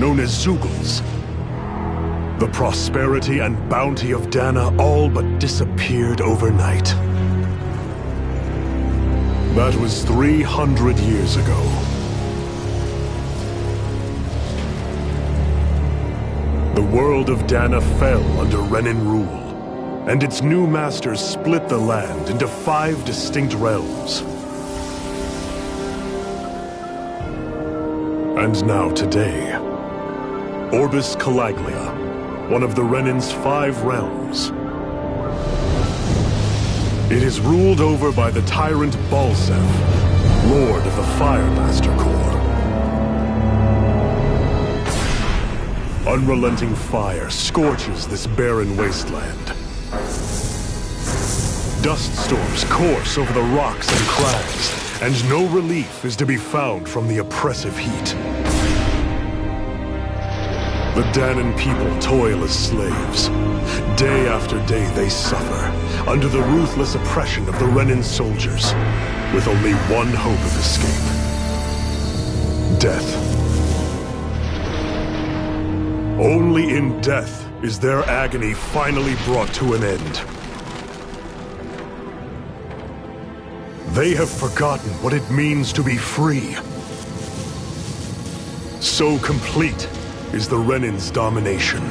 known as Zeugles. The prosperity and bounty of Dana all but disappeared overnight. That was 300 years ago. The world of Dana fell under Renin rule, and its new masters split the land into 5 distinct realms. And now today, Orbis Calaglia, one of the Renin's 5 realms. It is ruled over by the tyrant Balseph, Lord of the Firemaster Corps. Unrelenting fire scorches this barren wasteland. Dust storms course over the rocks and crags, and no relief is to be found from the oppressive heat. The Danan people toil as slaves. Day after day they suffer, under the ruthless oppression of the Renin soldiers, with only one hope of escape. Death. Only in death is their agony finally brought to an end. They have forgotten what it means to be free. So complete is the Renin's domination.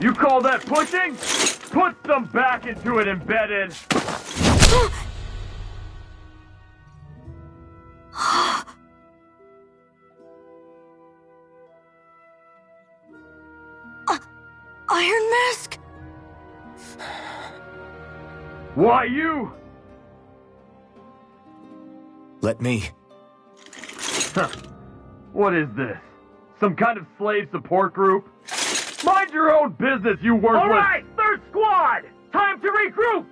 You call that pushing? Put some back into it, Embedded! Iron Mask? Why you? Let me. Huh. What is this? Some kind of slave support group? Mind your own business, you worthless— All right, third squad! Time to regroup!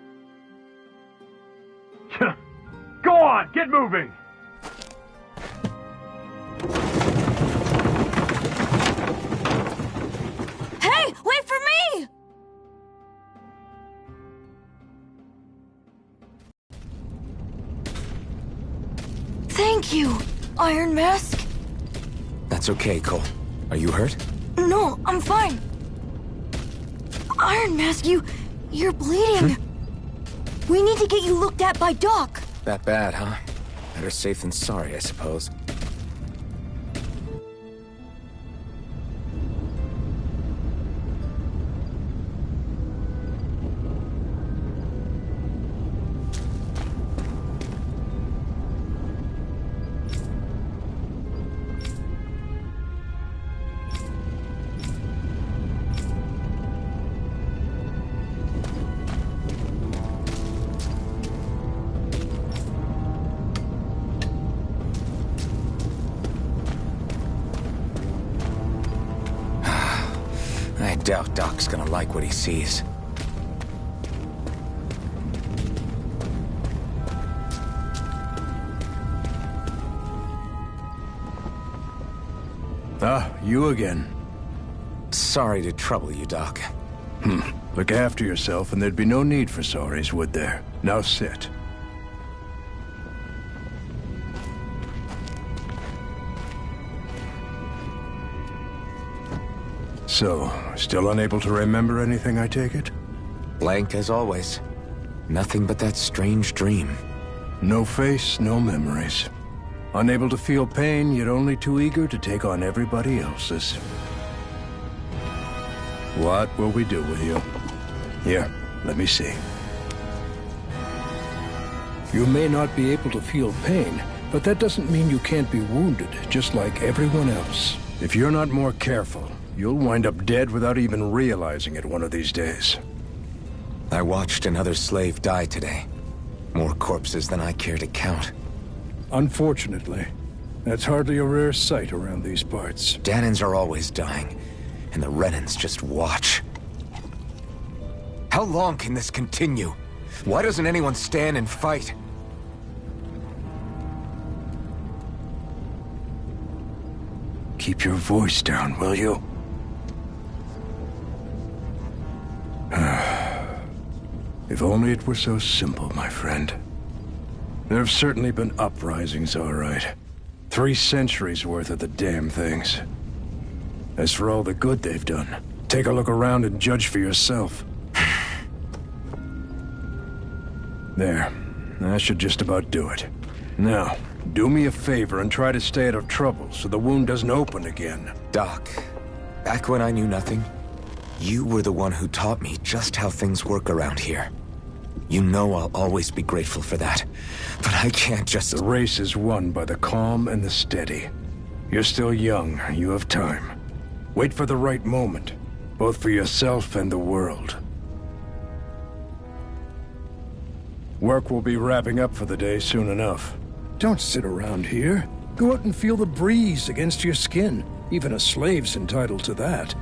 Go on, get moving! Hey, wait for me! Thank you, Iron Mask. That's okay, Cole. Are you hurt? No, I'm fine. Iron Mask, you're bleeding. We need to get you looked at by Doc. That bad, huh? Better safe than sorry, I suppose. I doubt Doc's gonna like what he sees. Ah, you again. Sorry to trouble you, Doc. Look after yourself and there'd be no need for sorries, would there? Now sit. So, still unable to remember anything, I take it? Blank as always. Nothing but that strange dream. No face, no memories. Unable to feel pain, yet only too eager to take on everybody else's. What will we do with you? Here, let me see. You may not be able to feel pain, but that doesn't mean you can't be wounded, just like everyone else. If you're not more careful, you'll wind up dead without even realizing it one of these days. I watched another slave die today. More corpses than I care to count. Unfortunately, that's hardly a rare sight around these parts. Dahnans are always dying, and the Renans just watch. How long can this continue? Why doesn't anyone stand and fight? Keep your voice down, will you? If only it were so simple, my friend. There have certainly been uprisings, all right. 3 centuries worth of the damn things. As for all the good they've done, take a look around and judge for yourself. There. That should just about do it. Now, do me a favor and try to stay out of trouble so the wound doesn't open again. Doc, back when I knew nothing, you were the one who taught me just how things work around here. You know I'll always be grateful for that. But I can't just... The race is won by the calm and the steady. You're still young. You have time. Wait for the right moment, both for yourself and the world. Work will be wrapping up for the day soon enough. Don't sit around here. Go out and feel the breeze against your skin. Even a slave's entitled to that.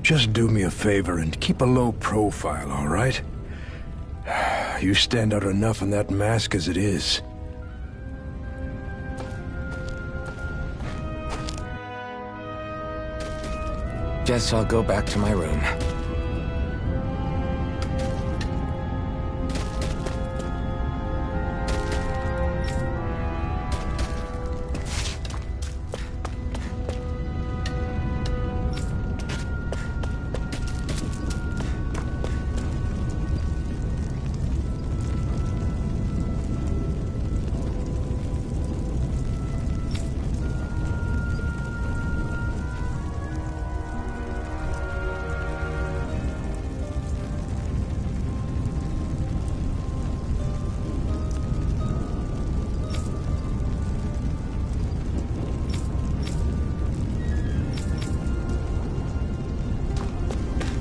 Just do me a favor and keep a low profile, all right? You stand out enough in that mask as it is. Guess I'll go back to my room.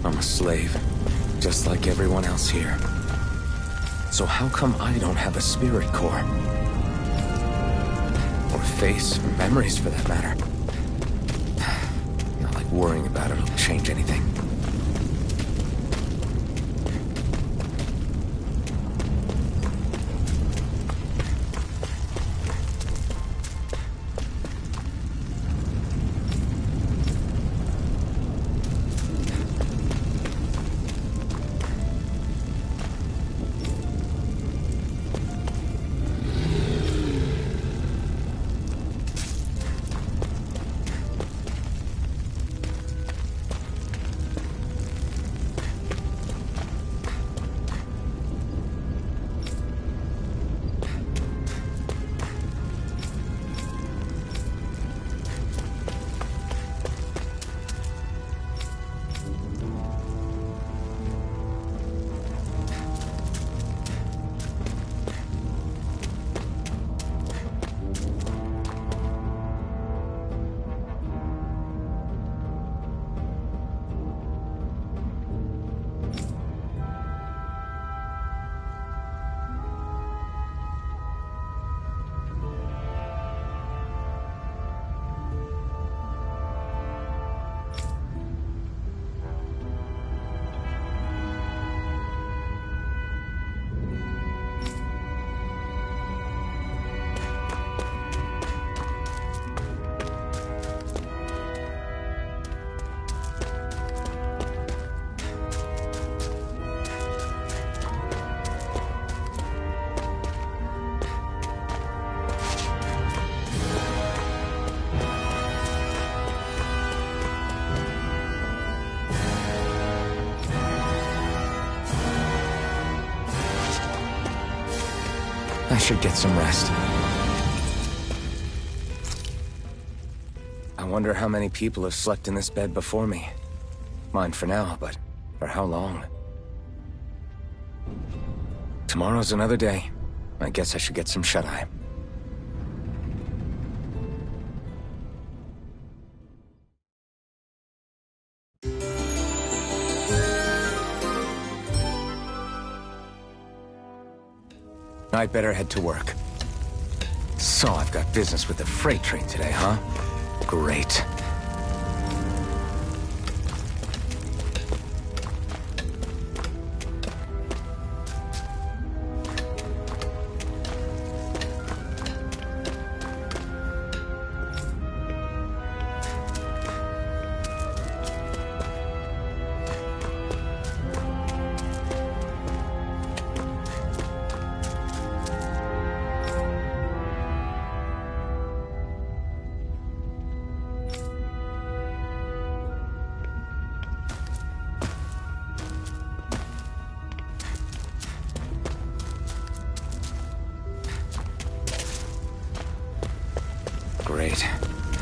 I'm a slave, just like everyone else here. So how come I don't have a spirit core? Or face, or memories for that matter? Not like worrying about it'll change anything. I should get some rest. I wonder how many people have slept in this bed before me. Mine for now, but for how long? Tomorrow's another day. I guess I should get some shut-eye. I'd better head to work. So I've got business with the freight train today, huh? Great. Great.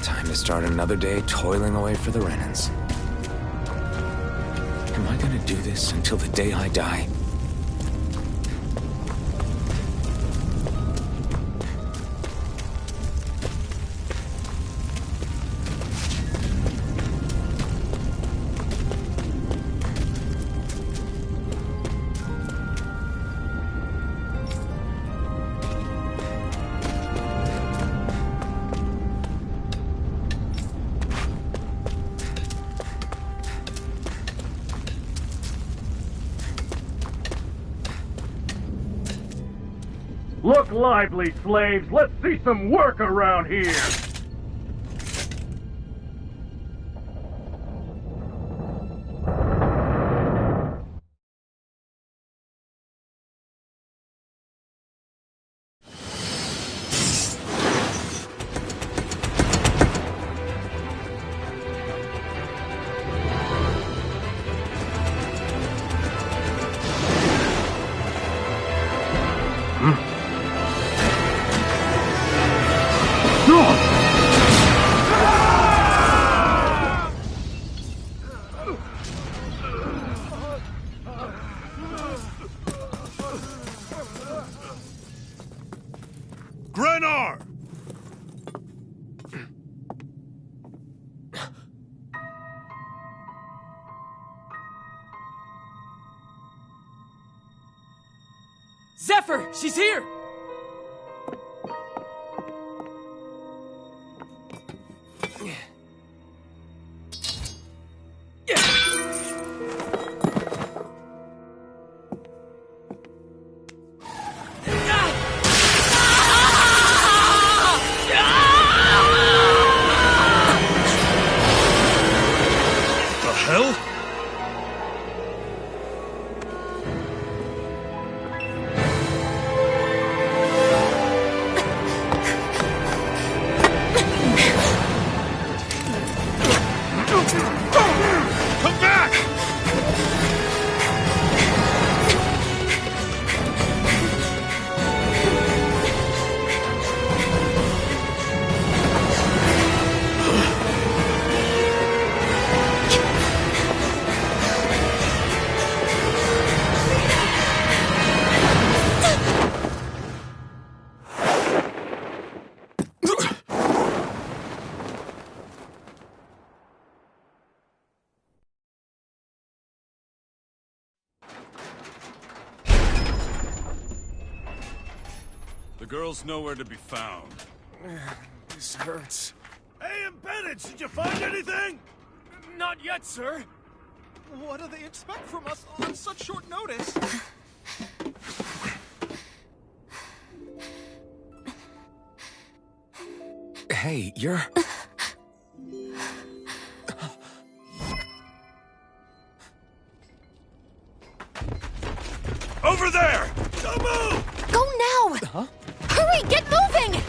Time to start another day toiling away for the Renans. Am I gonna do this until the day I die? Look lively, slaves! Let's see some work around here! Grenar! Zephyr! She's here! Hell? Come back! The girl's nowhere to be found. This hurts. Hey, Embedded, did you find anything? Not yet, sir. What do they expect from us on such short notice? Hey, you're... Over there! Don't move! Go now! Huh? Hurry, get moving!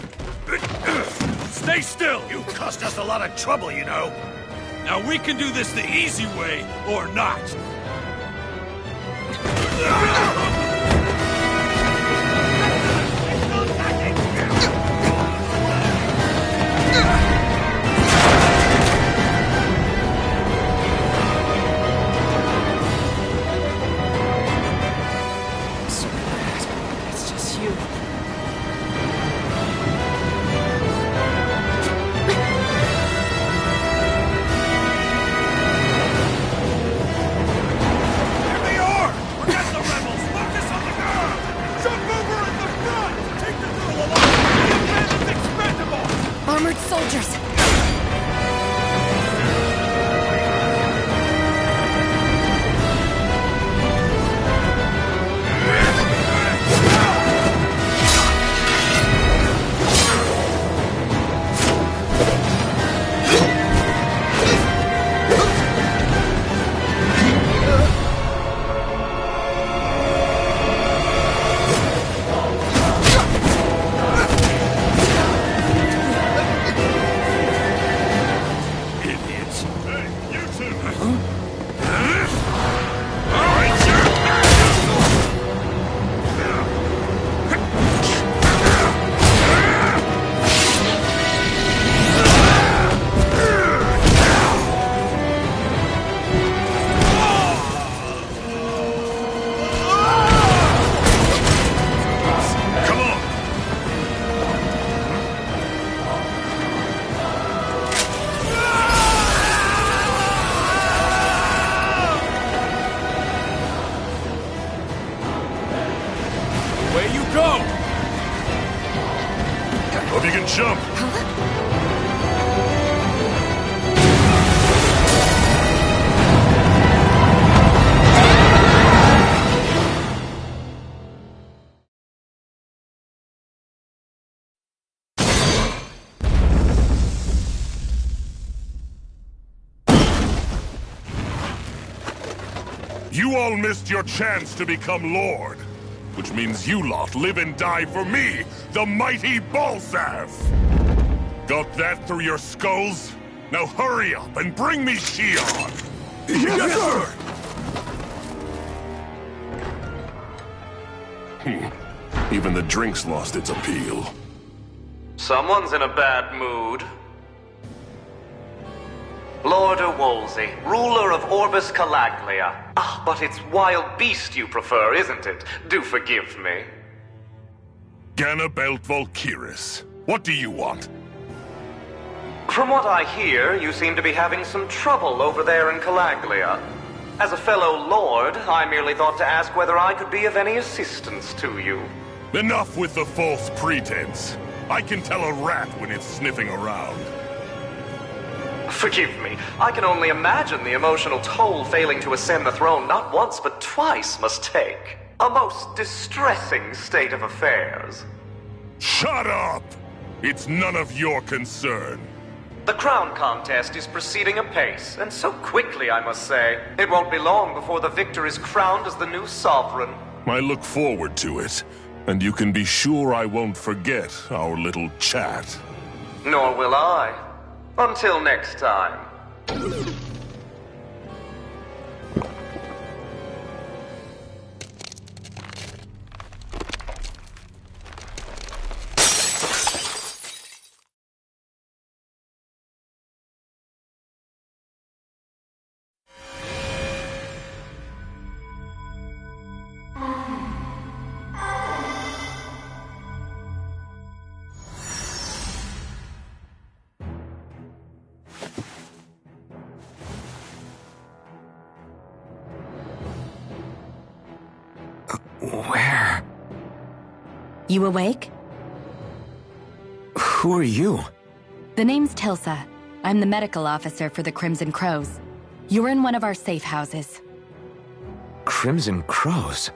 Stay still! You caused us a lot of trouble, you know. Now we can do this the easy way, or not. Away you go! Hope you can jump. You all missed your chance to become Lord. Which means you lot live and die for me, the mighty Balzav! Got that through your skulls? Now hurry up and bring me Shion! Yes, sir! Even the drink's lost its appeal. Someone's in a bad mood. Lord Wolsey, ruler of Orbis Calaglia. Ah, but it's wild beast you prefer, isn't it? Do forgive me. Ganabelt Volkiris, what do you want? From what I hear, you seem to be having some trouble over there in Calaglia. As a fellow lord, I merely thought to ask whether I could be of any assistance to you. Enough with the false pretense. I can tell a rat when it's sniffing around. Forgive me, I can only imagine the emotional toll failing to ascend the throne not once but twice must take. A most distressing state of affairs. Shut up! It's none of your concern. The crown contest is proceeding apace, and so quickly, I must say. It won't be long before the victor is crowned as the new sovereign. I look forward to it, and you can be sure I won't forget our little chat. Nor will I. Until next time. Where? You awake? Who are you? The name's Tilsa. I'm the medical officer for the Crimson Crows. You're in one of our safe houses. Crimson Crows?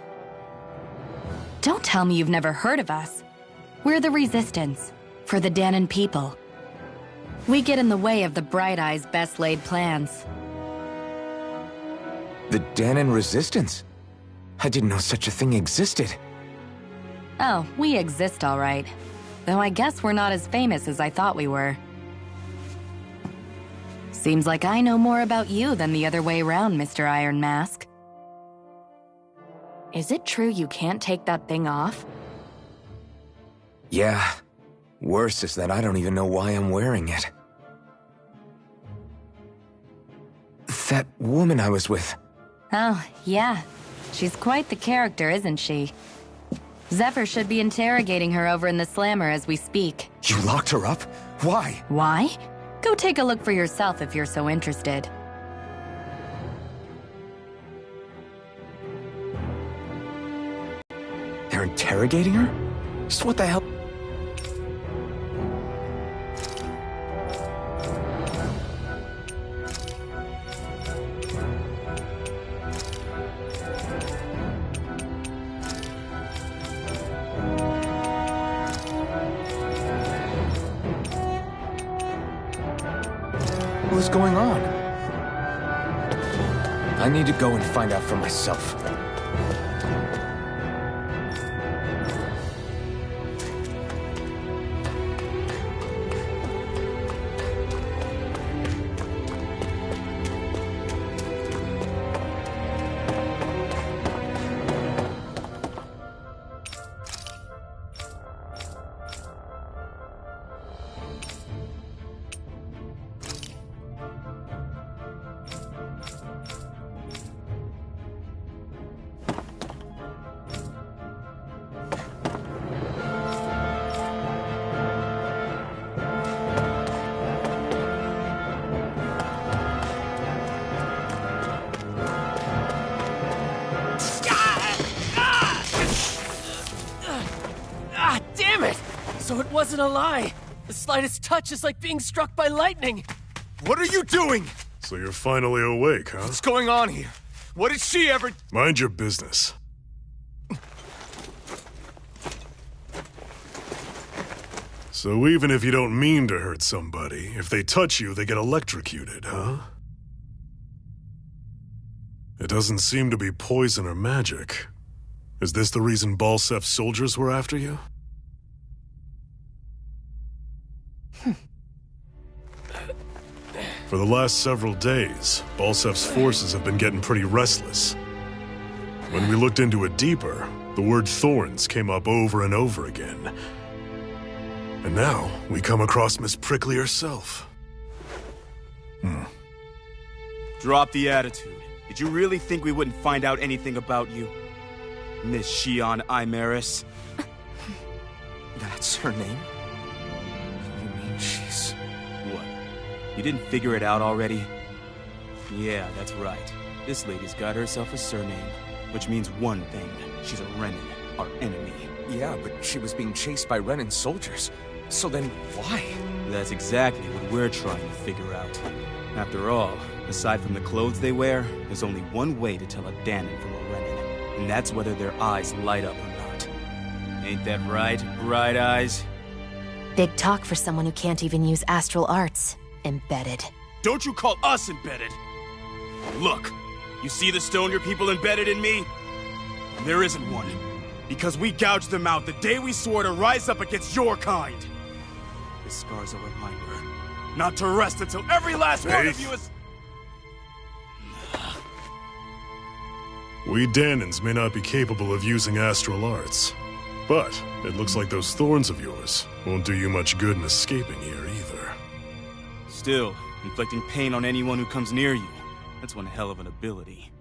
Don't tell me you've never heard of us. We're the Resistance, for the Dahnan people. We get in the way of the Bright Eye's best-laid plans. The Dahnan Resistance? I didn't know such a thing existed. Oh, we exist all right. Though I guess we're not as famous as I thought we were. Seems like I know more about you than the other way around, Mr. Iron Mask. Is it true you can't take that thing off? Yeah. Worse is that I don't even know why I'm wearing it. That woman I was with. Oh, yeah. She's quite the character, isn't she? Zephyr should be interrogating her over in the Slammer as we speak. You locked her up? Why? Why? Go take a look for yourself if you're so interested. They're interrogating her? Just what the hell? What's going on? I need to go and find out for myself. wasn't a lie. The slightest touch is like being struck by lightning. What are you doing? So you're finally awake, huh? What's going on here? What did she ever... Mind your business. So even if you don't mean to hurt somebody, if they touch you, they get electrocuted, huh? It doesn't seem to be poison or magic. Is this the reason Balsef's soldiers were after you? For the last several days, Balsef's forces have been getting pretty restless. When we looked into it deeper, the word thorns came up over and over again. And now, we come across Miss Prickly herself. Drop the attitude. Did you really think we wouldn't find out anything about you? Miss Shion Imaris? That's her name? You mean she's... What? You didn't figure it out already? Yeah, that's right. This lady's got herself a surname, which means one thing. She's a Renin, our enemy. Yeah, but she was being chased by Renin soldiers. So then, why? That's exactly what we're trying to figure out. After all, aside from the clothes they wear, there's only one way to tell a Dahnan from a Renin, and that's whether their eyes light up or not. Ain't that right, Bright Eyes? Big talk for someone who can't even use astral arts. Embedded. Don't you call us embedded! Look, you see the stone your people embedded in me? There isn't one. Because we gouged them out the day we swore to rise up against your kind. This scar's a reminder, not to rest until every last one of you is... We Dahnans may not be capable of using astral arts, but it looks like those thorns of yours won't do you much good in escaping here either. Still, inflicting pain on anyone who comes near you, that's one hell of an ability.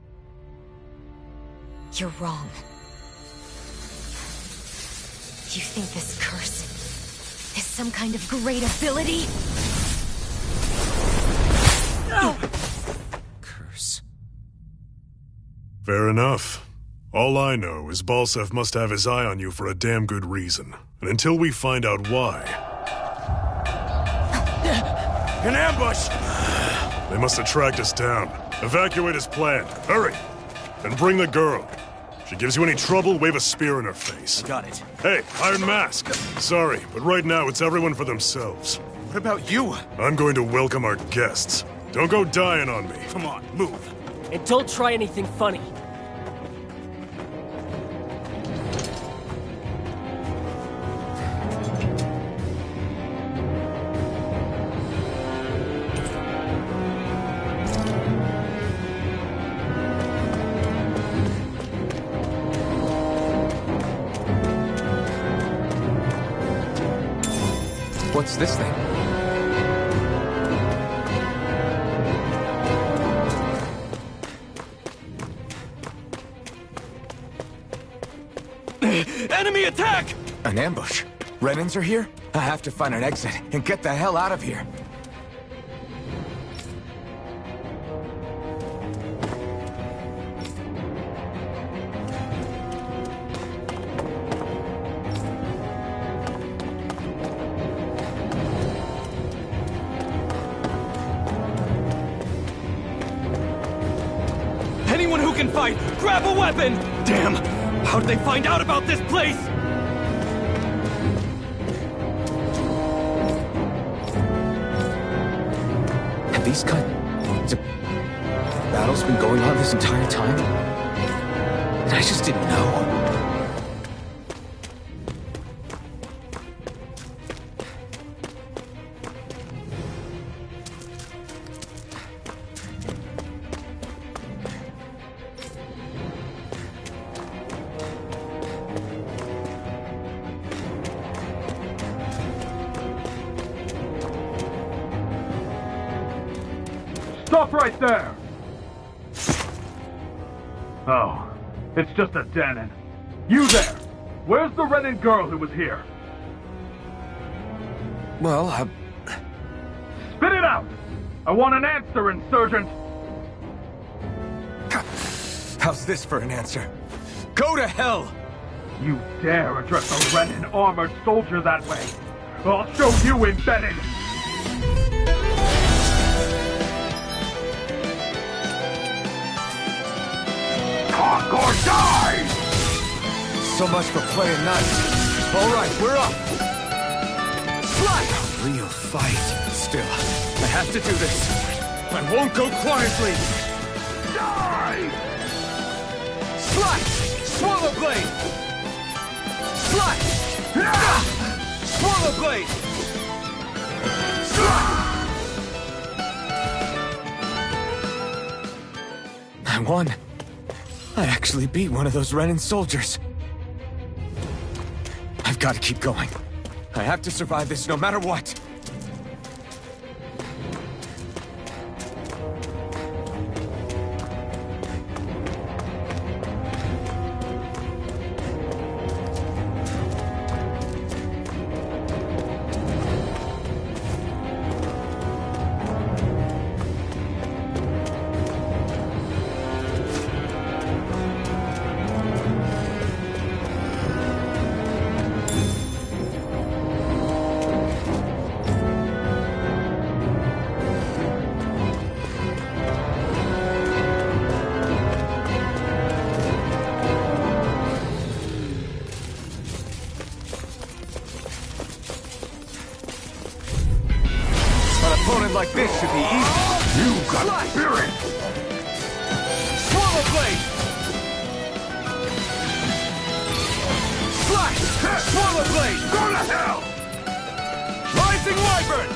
You're wrong. You think this curse is some kind of great ability? Curse. Fair enough. All I know is Balsef must have his eye on you for a damn good reason. And until we find out why... An ambush! They must have tracked us down. Evacuate as planned. Hurry! And bring the girl. If she gives you any trouble, wave a spear in her face. Got it. Hey, Iron Mask! Sorry, but right now it's everyone for themselves. What about you? I'm going to welcome our guests. Don't go dying on me. Come on, move. And don't try anything funny. What's this thing? Enemy attack! An ambush? Renins are here? I have to find an exit and get the hell out of here. Anyone who can fight, grab a weapon! Damn! How did they find out about this place? Have these kinds of battles been going on this entire time? And I just didn't know. Stop right there! Oh, it's just a Dahnan. You there! Where's the Renin girl who was here? Well, Spit it out! I want an answer, Insurgent! how's this for an answer? Go to hell! You dare address a Renin armored soldier that way? I'll show you, Embedded! Talk or die! So much for playing nice. All right, we're up. Slide! A real fight. Still, I have to do this. I won't go quietly. Die! Slide! Swallow blade! Slide! Swallow blade! I won. I actually beat one of those Renan soldiers. I've got to keep going. I have to survive this no matter what. Like this should be easy. You got spirit! Swallow blade! Slash! Swallow blade! Go to hell! Rising wyvern!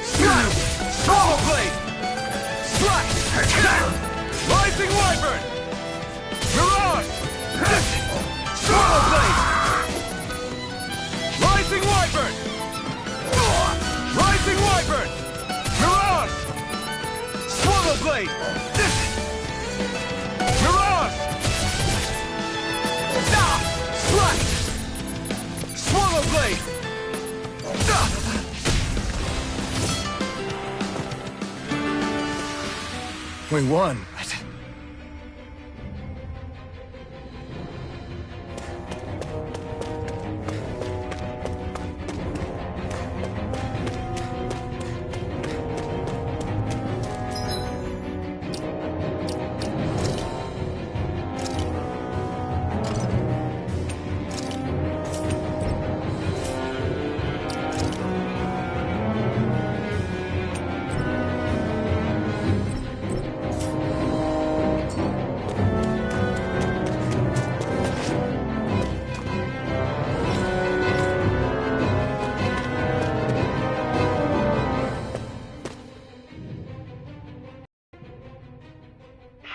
Slash! Swallow blade! Slash! Rising wyvern! Mirage! Swallow blade! Rising wyvern! Rising wyvern! Mirage! Swallow blade! Mirage! Slash! Swallow blade! We won.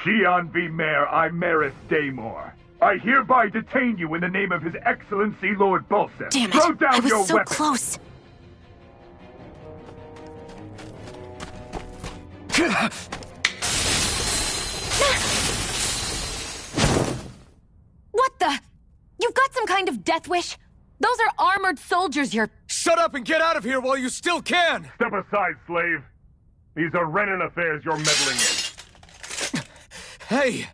Xi'an V. Mayor Imaris Daymore. I hereby detain you in the name of His Excellency Lord Bulseth. Damn it! Throw down I was your so weapon. close. What the? You've got some kind of death wish? Those are armored soldiers you're... Shut up and get out of here while you still can! Step aside, slave. These are Renan affairs you're meddling in. Hey!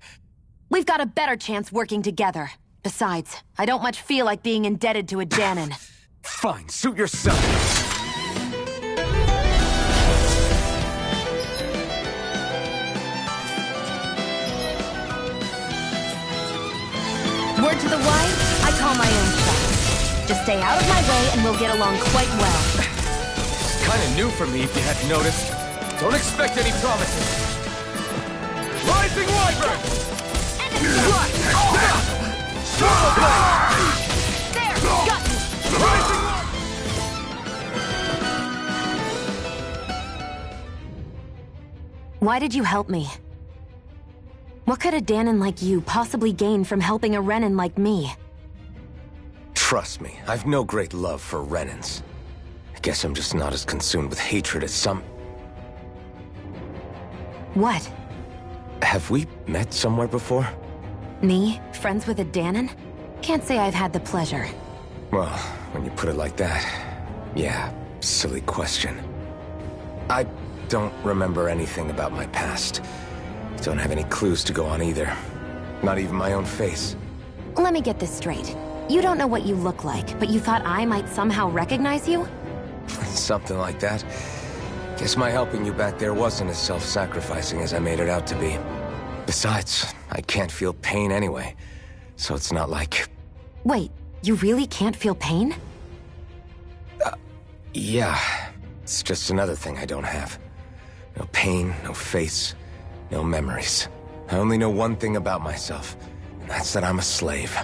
We've got a better chance working together. Besides, I don't much feel like being indebted to a Danon. Fine, suit yourself. Word to the wise, I call my own shot. Just stay out of my way and we'll get along quite well. Kinda new for me if you hadn't noticed. Don't expect any promises. Rising Wyvern! Right! Swallow blade! There! Got me! Rising Why did you help me? What could a Danon like you possibly gain from helping a Renan like me? Trust me, I've no great love for Renans. I guess I'm just not as consumed with hatred as some... What? Have we met somewhere before? Me? Friends with a Danon? Can't say I've had the pleasure. Well, when you put it like that, yeah, silly question. I don't remember anything about my past. Don't have any clues to go on either. Not even my own face. Let me get this straight. You don't know what you look like, but you thought I might somehow recognize you? Something like that. Guess my helping you back there wasn't as self-sacrificing as I made it out to be. Besides, I can't feel pain anyway, so it's not like... Wait, you really can't feel pain? Yeah. It's just another thing I don't have. No pain, no face, no memories. I only know one thing about myself, and that's that I'm a slave.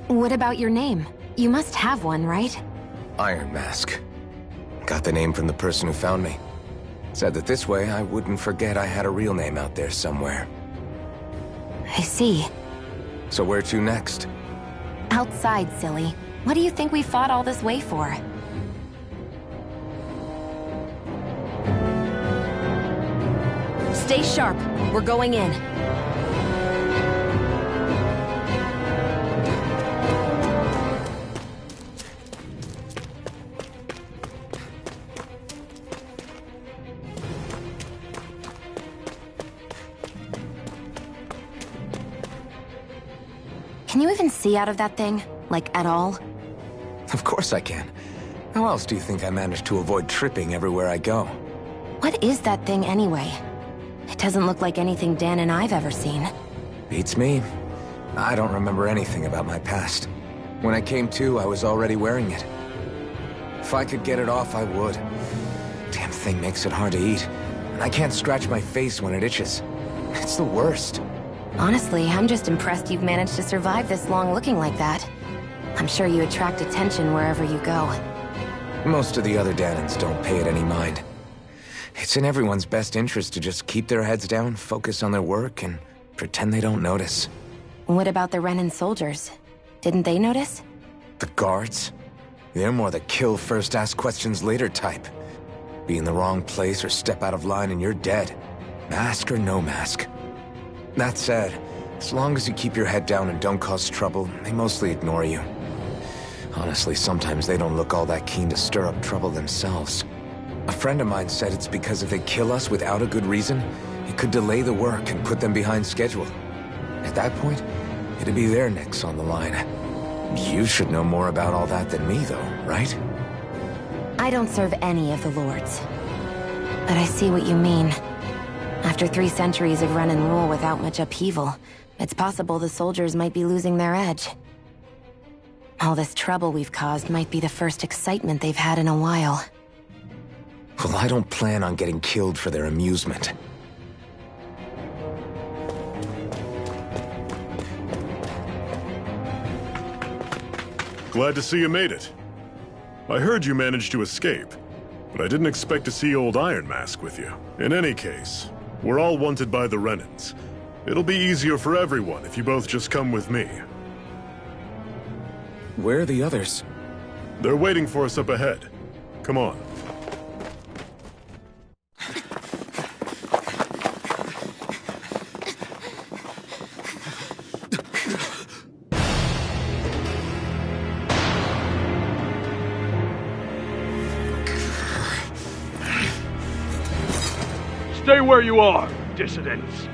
What about your name? You must have one, right? Iron Mask. Got the name from the person who found me. Said that this way I wouldn't forget I had a real name out there somewhere. I see. So where to next? Outside, silly. What do you think we fought all this way for? Stay sharp. We're going in. Can you even see out of that thing? Like, at all? Of course I can. How else do you think I managed to avoid tripping everywhere I go? What is that thing anyway? It doesn't look like anything Dan and I've ever seen. Beats me. I don't remember anything about my past. When I came to, I was already wearing it. If I could get it off, I would. Damn thing makes it hard to eat. And I can't scratch my face when it itches. It's the worst. Honestly, I'm just impressed you've managed to survive this long looking like that. I'm sure you attract attention wherever you go. Most of the other Danans don't pay it any mind. It's in everyone's best interest to just keep their heads down, focus on their work, and pretend they don't notice. What about the Renan soldiers? Didn't they notice? The guards? They're more the kill first, ask questions later type. Be in the wrong place or step out of line and you're dead. Mask or no mask. That said, as long as you keep your head down and don't cause trouble, they mostly ignore you. Honestly, sometimes they don't look all that keen to stir up trouble themselves. A friend of mine said it's because if they kill us without a good reason, it could delay the work and put them behind schedule. At that point, it'd be their necks on the line. You should know more about all that than me, though, right? I don't serve any of the lords. But I see what you mean. After 3 centuries of run and rule without much upheaval, it's possible the soldiers might be losing their edge. All this trouble we've caused might be the first excitement they've had in a while. Well, I don't plan on getting killed for their amusement. Glad to see you made it. I heard you managed to escape, but I didn't expect to see old Iron Mask with you. In any case, we're all wanted by the Renans. It'll be easier for everyone if you both just come with me. Where are the others? They're waiting for us up ahead. Come on. Stay where you are, dissidents.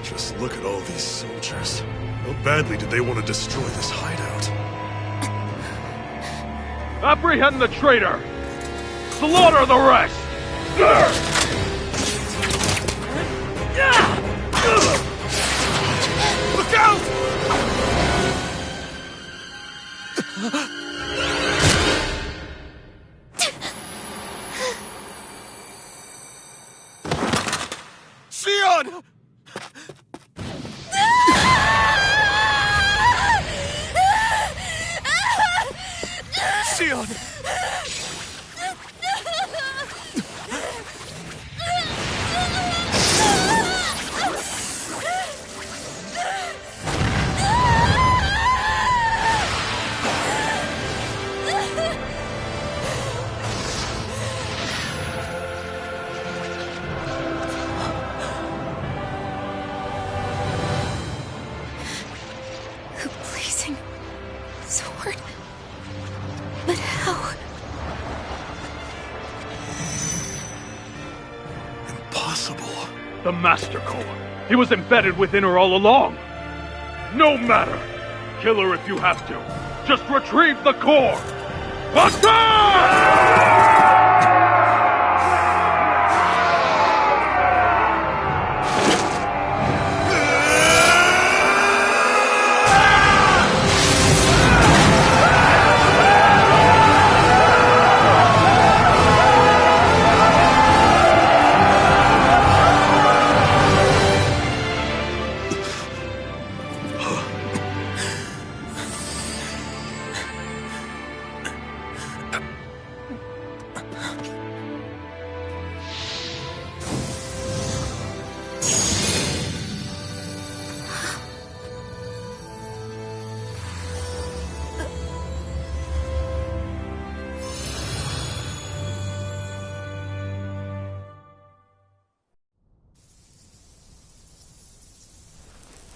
Just look at all these soldiers. How badly did they want to destroy this hideout? Apprehend the traitor! Slaughter the rest! Look out! Sion! Sion! The blazing sword. But how? Impossible. The Master Core. He was embedded within her all along. No matter. kill her if you have to. Just retrieve the core! Attack!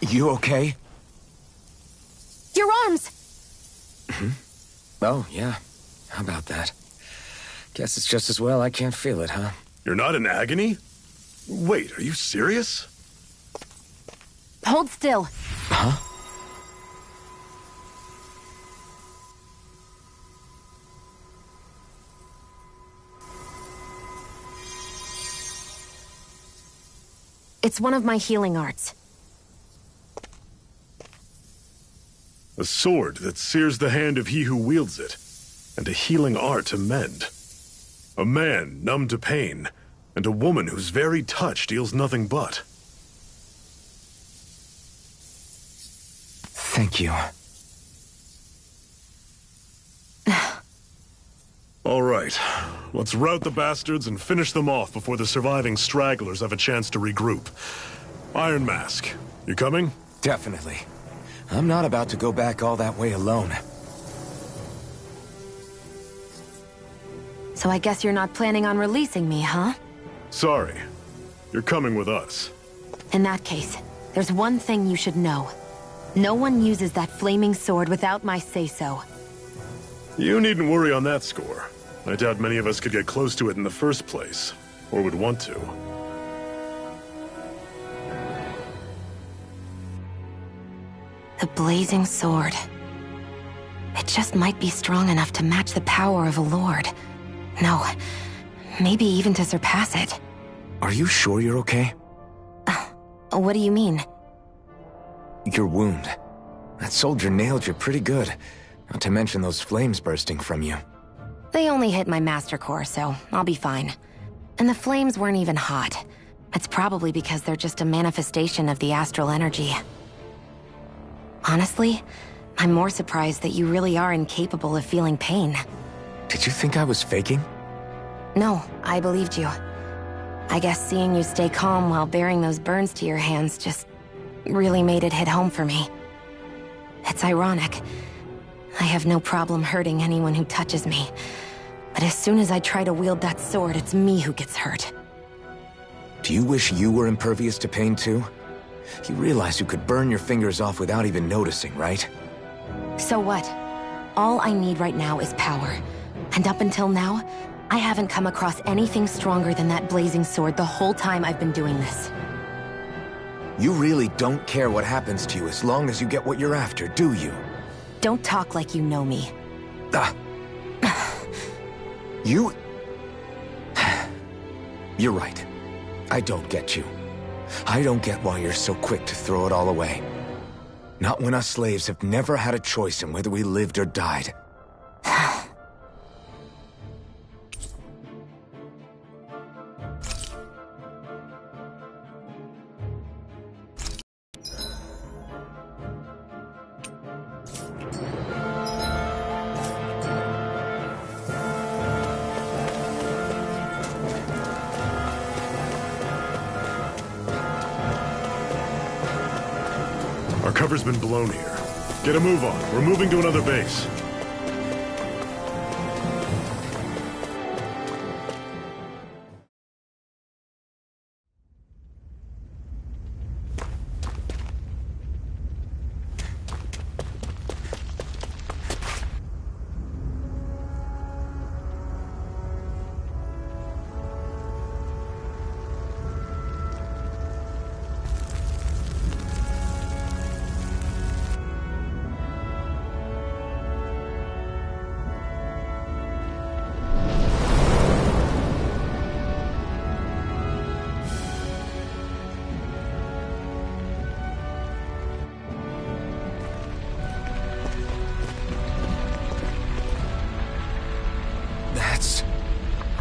You okay? Your arms! Oh, yeah. How about that? Guess it's just as well I can't feel it, huh? You're not in agony? Wait, are you serious? Hold still. Huh? It's one of my healing arts. A sword that sears the hand of he who wields it, and a healing art to mend. A man numb to pain, and a woman whose very touch deals nothing but. Thank you. All right, let's rout the bastards and finish them off before the surviving stragglers have a chance to regroup. Iron Mask, you coming? Definitely. I'm not about to go back all that way alone. So I guess you're not planning on releasing me, huh? Sorry. You're coming with us. In that case, there's one thing you should know. No one uses that flaming sword without my say-so. You needn't worry on that score. I doubt many of us could get close to it in the first place, or would want to. The blazing sword. It just might be strong enough to match the power of a lord. No, maybe even to surpass it. Are you sure you're okay? What do you mean? Your wound. That soldier nailed you pretty good. Not to mention those flames bursting from you. They only hit my master core, so I'll be fine. And the flames weren't even hot. It's probably because they're just a manifestation of the astral energy. Honestly, I'm more surprised that you really are incapable of feeling pain. Did you think I was faking? No, I believed you. I guess seeing you stay calm while bearing those burns to your hands just really made it hit home for me. It's ironic. I have no problem hurting anyone who touches me. But as soon as I try to wield that sword, it's me who gets hurt. Do you wish you were impervious to pain too? You realize you could burn your fingers off without even noticing, right? So what? All I need right now is power. And up until now, I haven't come across anything stronger than that blazing sword the whole time I've been doing this. You really don't care what happens to you as long as you get what you're after, do you? Don't talk like you know me. You... You're right. I don't get you. I don't get why you're so quick to throw it all away. Not when us slaves have never had a choice in whether we lived or died. Our cover's been blown here. Get a move on. We're moving to another base.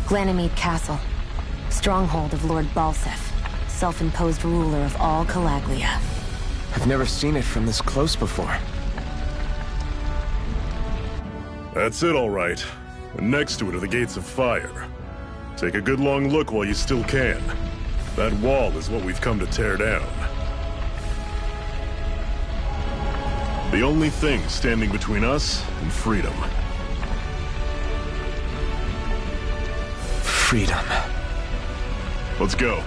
Glanimede Castle. Stronghold of Lord Balseph, self-imposed ruler of all Calaglia. I've never seen it from this close before. That's it, all right. And next to it are the Gates of Fire. Take a good long look while you still can. That wall is what we've come to tear down. The only thing standing between us and freedom. Freedom. Let's go.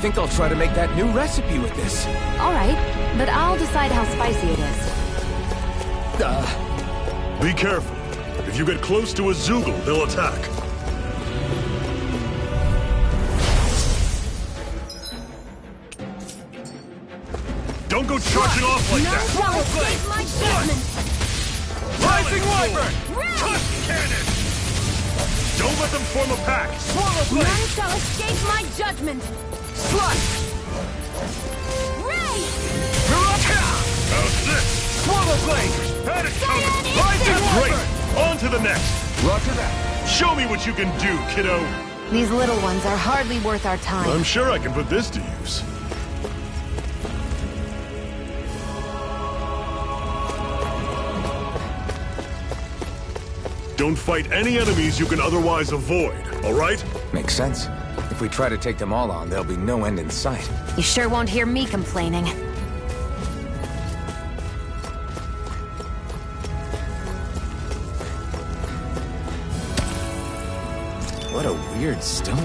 think I'll try to make that new recipe with this. All right, but I'll decide how spicy it is. Be careful. If you get close to a Zoogle, they'll attack. Don't go charging off like that! Swallow blade! My judgment! Rising Wyvern! Tusk cannon! Don't let them form a pack! Swallow blade! None shall escape my judgment! Slice! Ray! How's this? Swallow blade! Had it covered! Rising Great! Wyvern! On to the next! Roger that. Show me what you can do, kiddo! These little ones are hardly worth our time. I'm sure I can put this to use. Don't fight any enemies you can otherwise avoid, all right? Makes sense. If we try to take them all on, there'll be no end in sight. You sure won't hear me complaining. What a weird stone.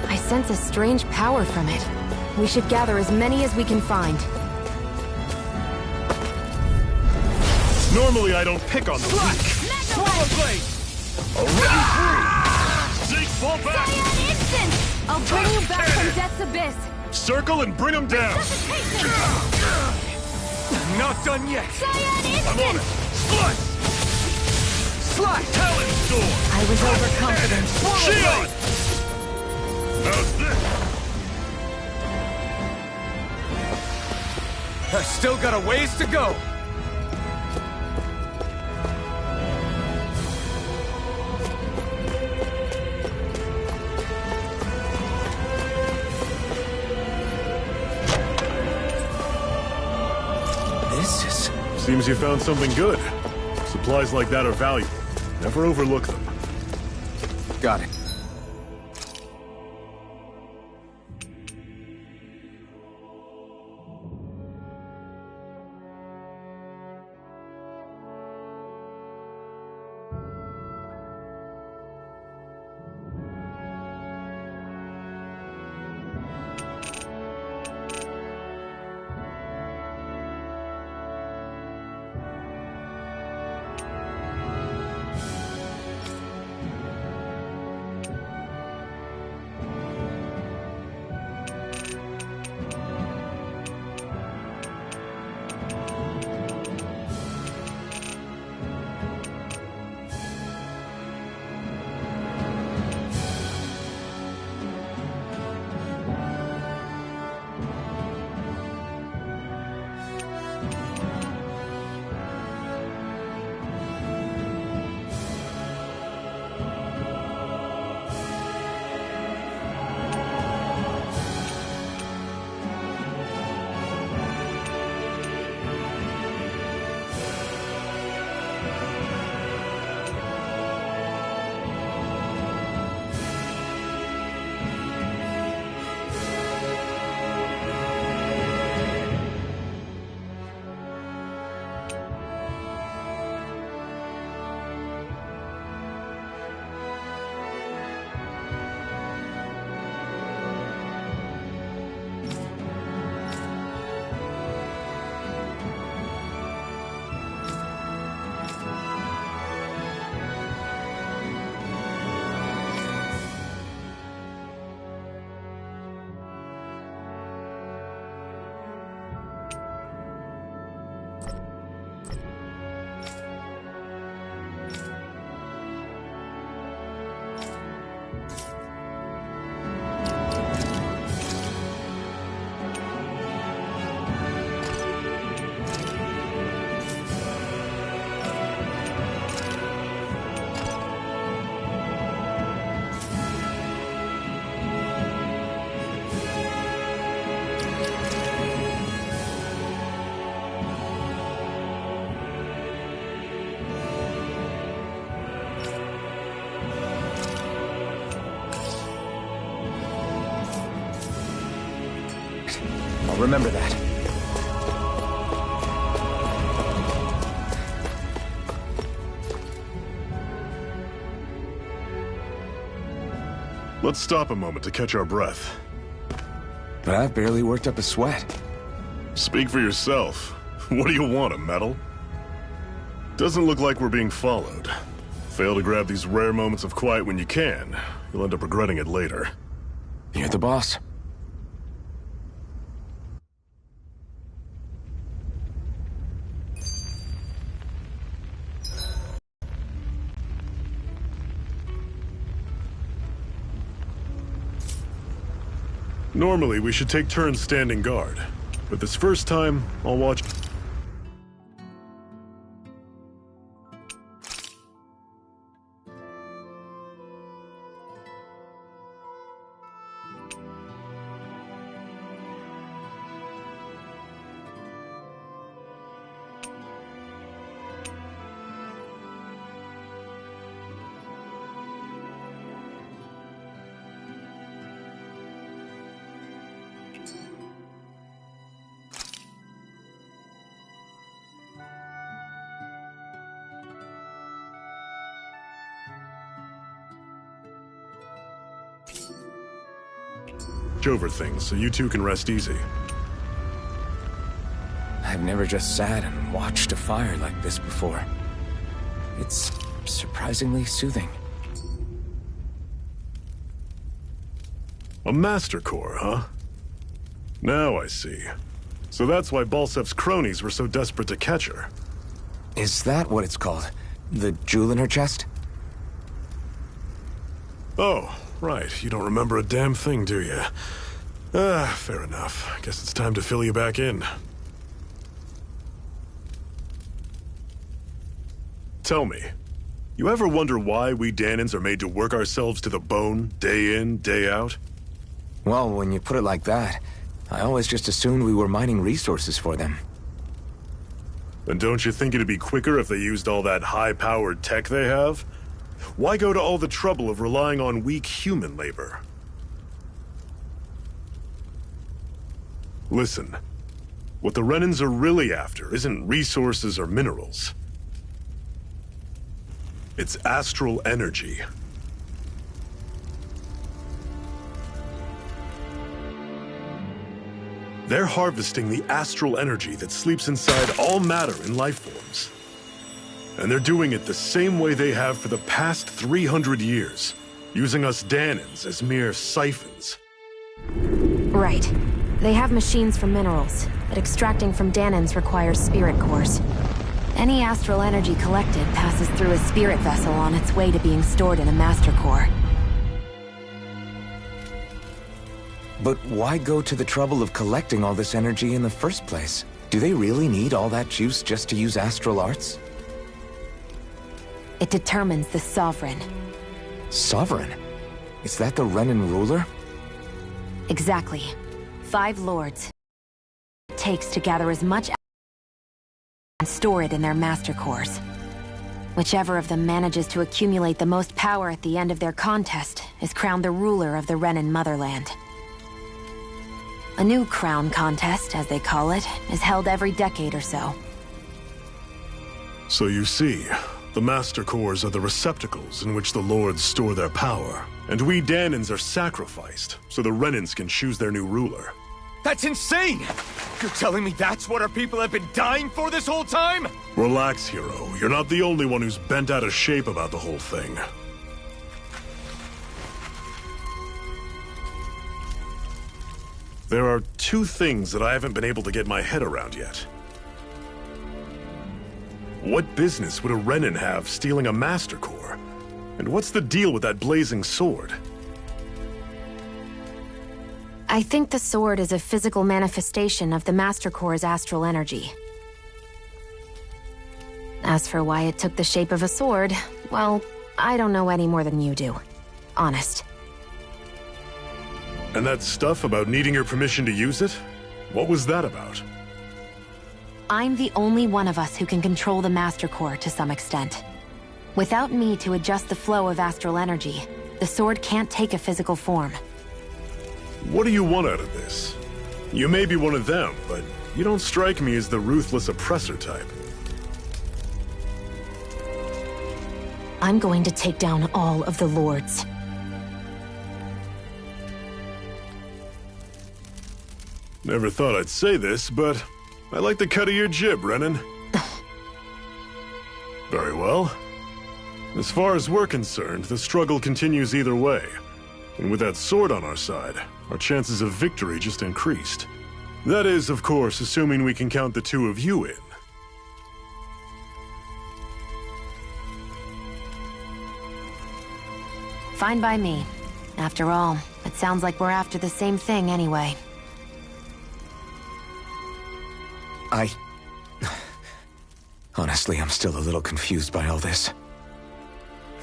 I sense a strange power from it. We should gather as many as we can find. Normally I don't pick on the weak. Swallow blade! Already free! Zeke, fall back! Cyan instant! I'll bring you back from Death's Abyss! Circle and bring him down! Not done yet! Cyan instant! I'm on it! Slice! Slice! Talon Sword! I was overconfident. Shield! How's this? I've still got a ways to go! Seems you found something good. Supplies like that are valuable. Never overlook them. Got it. I'll remember that. Let's stop a moment to catch our breath. but I've barely worked up a sweat. Speak for yourself. What do you want, a medal? Doesn't look like we're being followed. Fail to grab these rare moments of quiet when you can. You'll end up regretting it later. You're the boss. Normally, we should take turns standing guard. But this first time, I'll watch... over things, so you two can rest easy. I've never just sat and watched a fire like this before. It's surprisingly soothing. A Master Core, huh? Now I see. So that's why Balsef's cronies were so desperate to catch her. Is that what it's called? The jewel in her chest? Oh, right. You don't remember a damn thing, do you? Fair enough. Guess it's time to fill you back in. Tell me, you ever wonder why we Dahnans are made to work ourselves to the bone, day in, day out? Well, when you put it like that, I always just assumed we were mining resources for them. And don't you think it'd be quicker if they used all that high-powered tech they have? Why go to all the trouble of relying on weak human labor? Listen, what the Renans are really after isn't resources or minerals. It's astral energy. They're harvesting the astral energy that sleeps inside all matter in life forms. And they're doing it the same way they have for the past 300 years, using us Dahnans as mere siphons. Right. They have machines for minerals, but extracting from Dahnans requires spirit cores. Any astral energy collected passes through a spirit vessel on its way to being stored in a master core. But why go to the trouble of collecting all this energy in the first place? Do they really need all that juice just to use astral arts? It determines the Sovereign. Sovereign? Is that the Renan ruler? Exactly. 5 lords. It takes to gather as much and store it in their master cores. Whichever of them manages to accumulate the most power at the end of their contest is crowned the ruler of the Renan motherland. A new crown contest, as they call it, is held every decade or so. So you see, the Master Cores are the receptacles in which the Lords store their power. And we Dahnans are sacrificed, so the Renans can choose their new ruler. That's insane! You're telling me that's what our people have been dying for this whole time? Relax, hero. You're not the only one who's bent out of shape about the whole thing. There are 2 things that I haven't been able to get my head around yet. What business would a Renan have stealing a Master Core? And what's the deal with that blazing sword? I think the sword is a physical manifestation of the Master Core's astral energy. As for why it took the shape of a sword, well, I don't know any more than you do. Honest. And that stuff about needing your permission to use it? What was that about? I'm the only one of us who can control the Master Core to some extent. Without me to adjust the flow of astral energy, the sword can't take a physical form. What do you want out of this? You may be one of them, but you don't strike me as the ruthless oppressor type. I'm going to take down all of the Lords. Never thought I'd say this, but I like the cut of your jib, Renan. Very well. As far as we're concerned, the struggle continues either way. And with that sword on our side, our chances of victory just increased. That is, of course, assuming we can count the two of you in. Fine by me. After all, it sounds like we're after the same thing anyway. Honestly, I'm still a little confused by all this.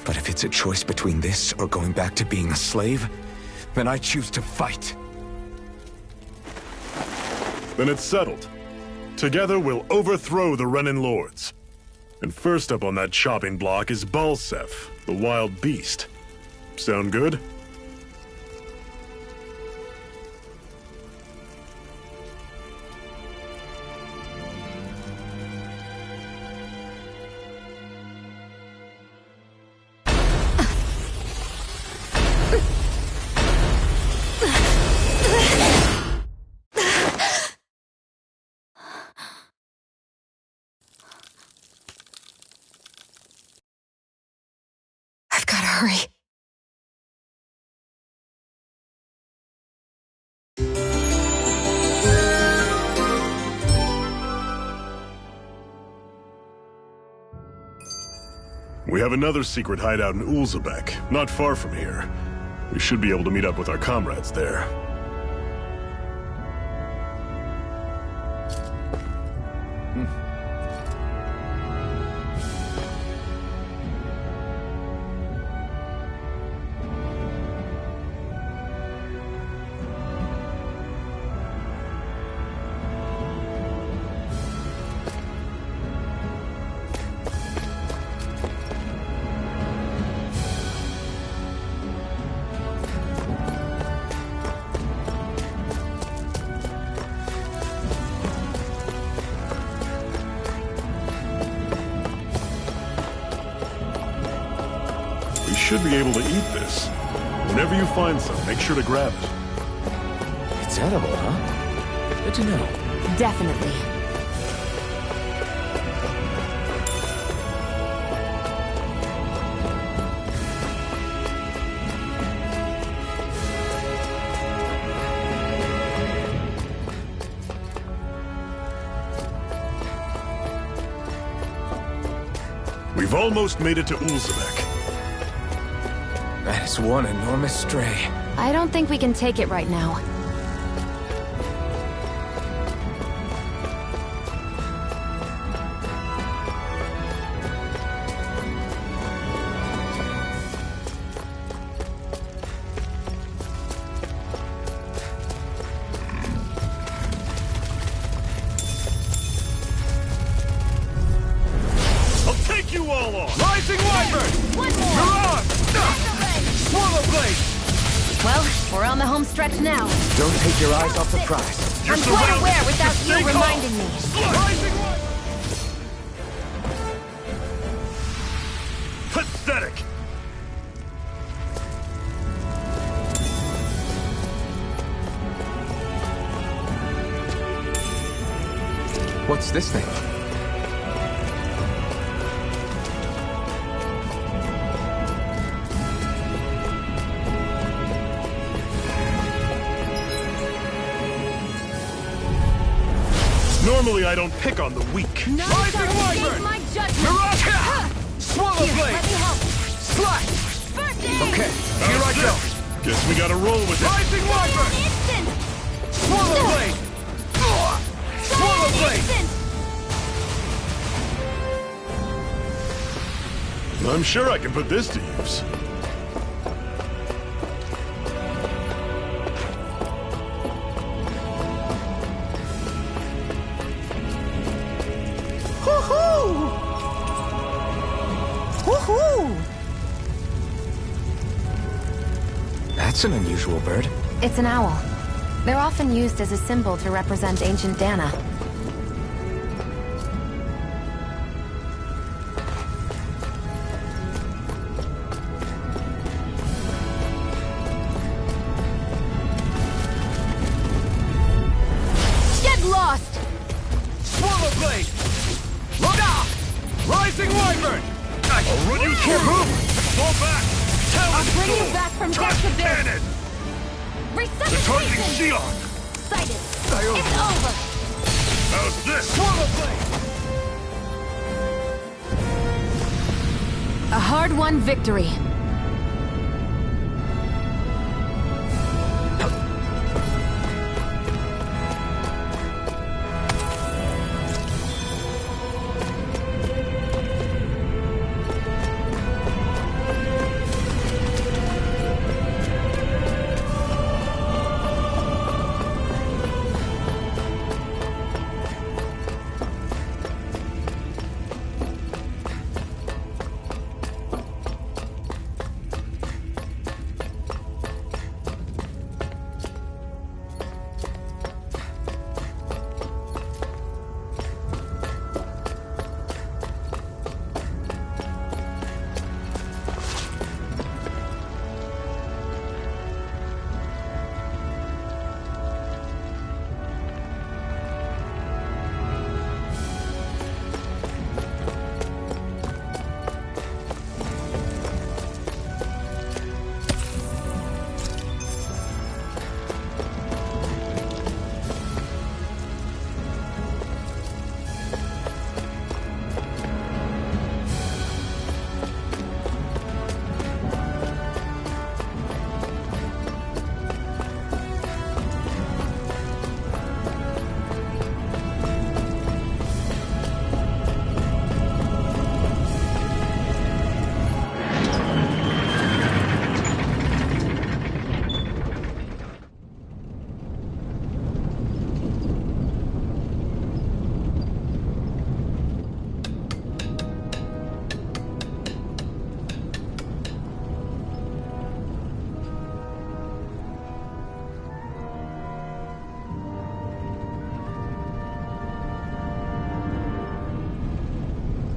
But if it's a choice between this or going back to being a slave, then I choose to fight. Then it's settled. Together we'll overthrow the Renan Lords. And first up on that chopping block is Balseph, the wild beast. Sound good? I've gotta hurry. We have another secret hideout in Ulzebek, not far from here. We should be able to meet up with our comrades there. We should be able to eat this. Whenever you find some, make sure to grab it. It's edible, huh? Good to know. Definitely. We've almost made it to Ulzebek. That is one enormous stray. I don't think we can take it right now. I'll take you all on! Rising Wyvern! One more! You're on! Swallow Blade! Well, we're on the home stretch now. Don't take your eyes off the prize. You're I'm quite surrounded. aware without Just you stay calm. reminding me. Rising Wyvern! Pathetic! What's this thing? Normally I don't pick on the weak. No, Rising escape Wyvern! my judgment. Mirage! Swallow Here, Blade! let me help. Slash! First aid! Okay, Here I go! Guess we gotta roll with it. Rising Wyvern! Instant! Swallow Blade! Swallow Blade! Instant! I'm sure I can put this to use. That's an unusual bird. It's an owl. They're often used as a symbol to represent ancient Dana. Blazing Wyvern! I'll run you Can't through. move! Fall back! I'll bring you back from death to this! Cannon! They're targeting Resuscitation! Sion! Sighted! It's over! How's this? Swallow blade! A hard-won victory.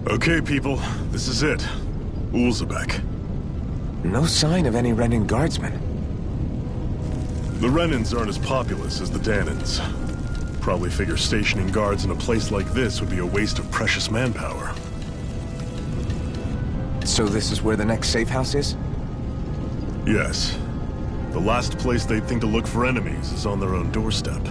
Okay, people, this is it. Ulzebek. No sign of any Renan guardsmen. The Renans aren't as populous as the Danans. Probably figure stationing guards in a place like this would be a waste of precious manpower. So this is where the next safe house is? Yes. The last place they'd think to look for enemies is on their own doorstep.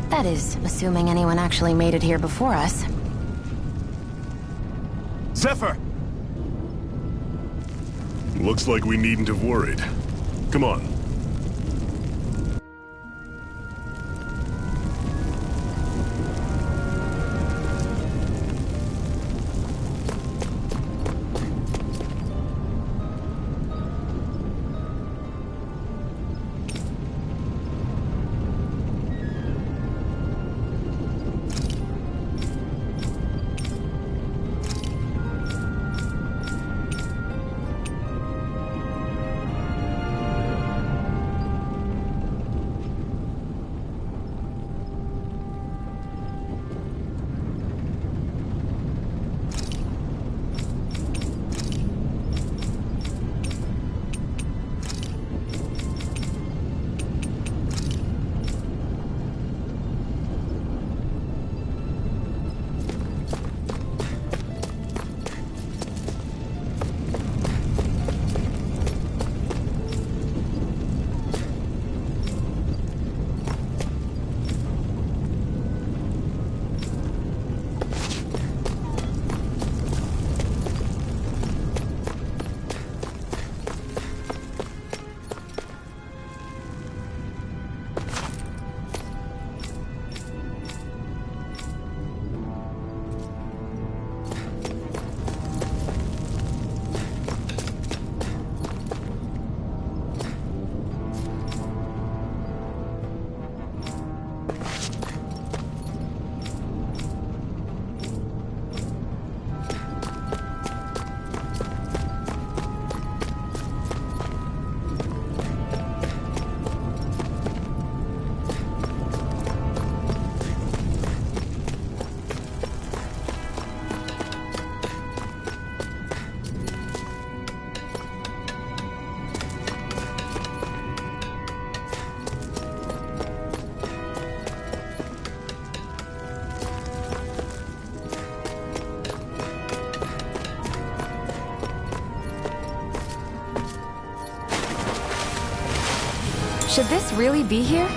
That is, assuming anyone actually made it here before us. Zephyr! Looks like we needn't have worried. Come on. Should this really be here?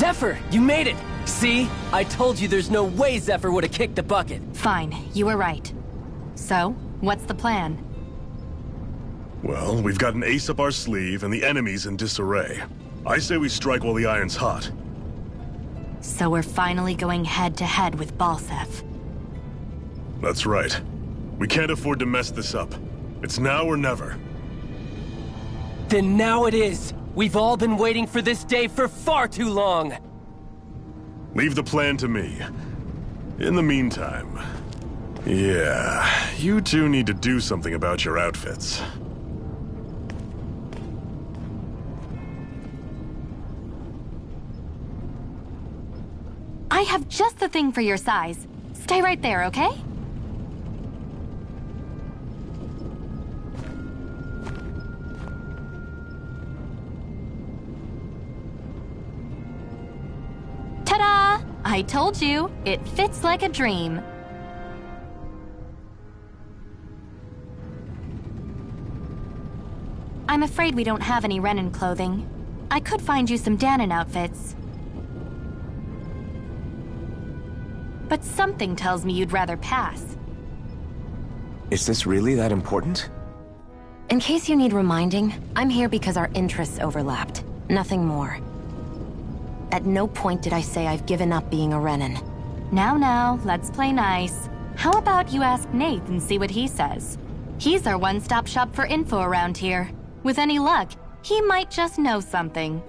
Zephyr, you made it! See? I told you there's no way Zephyr would have kicked the bucket. Fine, you were right. So, what's the plan? Well, we've got an ace up our sleeve and the enemy's in disarray. I say we strike while the iron's hot. So we're finally going head-to-head with Balseph. That's right. We can't afford to mess this up. It's now or never. Then now it is! We've all been waiting for this day for far too long! Leave the plan to me. In the meantime... yeah, you two need to do something about your outfits. I have just the thing for your size. Stay right there, okay? Ta-da! I told you, it fits like a dream. I'm afraid we don't have any Renan clothing. I could find you some Dahnan outfits. But something tells me you'd rather pass. Is this really that important? In case you need reminding, I'm here because our interests overlapped. Nothing more. At no point did I say I've given up being a Renan. Now, let's play nice. How about you ask Nath and see what he says? He's our one-stop shop for info around here. With any luck, he might just know something.